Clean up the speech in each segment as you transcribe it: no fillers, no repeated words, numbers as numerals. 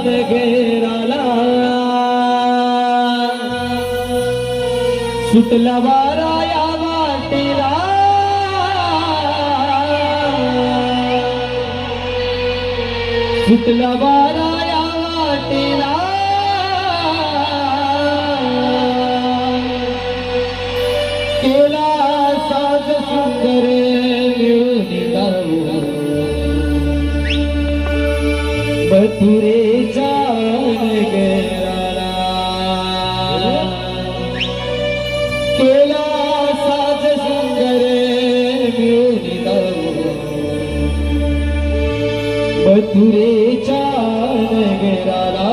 नगराला सुटला वारा या वाटेला सुटला वारा या वाटेला केला साज सुंदर मथुरेच्या नगराला केला साज सुंदर मथुरेच्या नगराला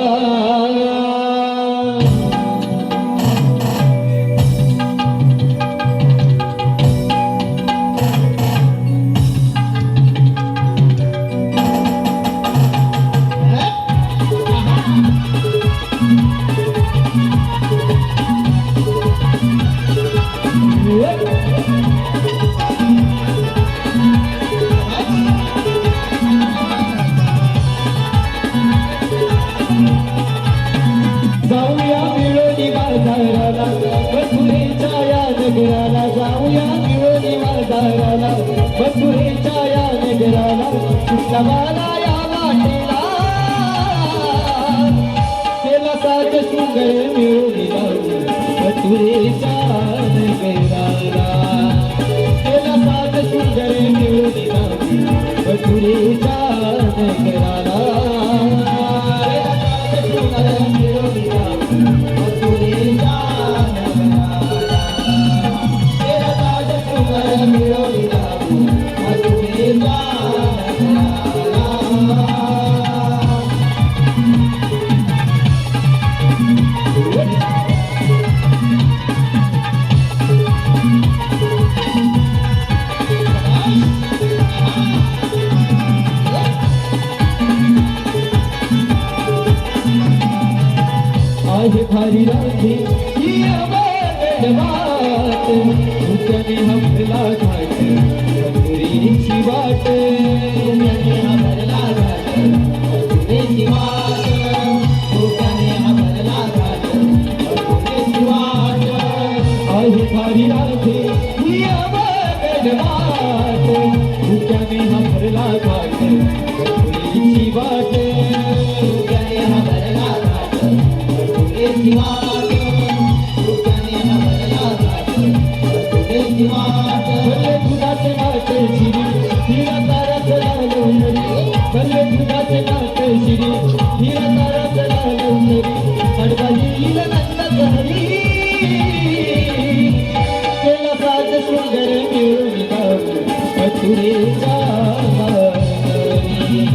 जाऊया मिळून बाजाराला मथुरेच्या या नगराला जाऊया मिळून बाजाराला मथुरेच्या या नगराला सुटला वारा या वाटेला केला साज सुंदर मिळून जाऊ मथुरेच्या नगराला केला साज सुंदर मिळून जाऊ मथुरेच्या नगराला भारी राधी बात तुझ्याने हमला घाट मथुरेची वाट हमला घाट मथुरेची वाट तुझ्याने हमला घाट मथुरेची वाट आहे भारी राधी बात तुझ्याने हमला घाट मथुरेची वाट तुझ्याने हमला घाट मथुरेची वाट तुझ्याने हमला घाट मथुरेची वाट भले दुधाचे नाट शिरी हिरा तारा चला लवरी भले दुधाचे नाट शिरी हिरा तारा चला लवरी अडवा येईल नंद हरी केला साज सुंदर मिळून जाऊ मथुरेच्या नगरी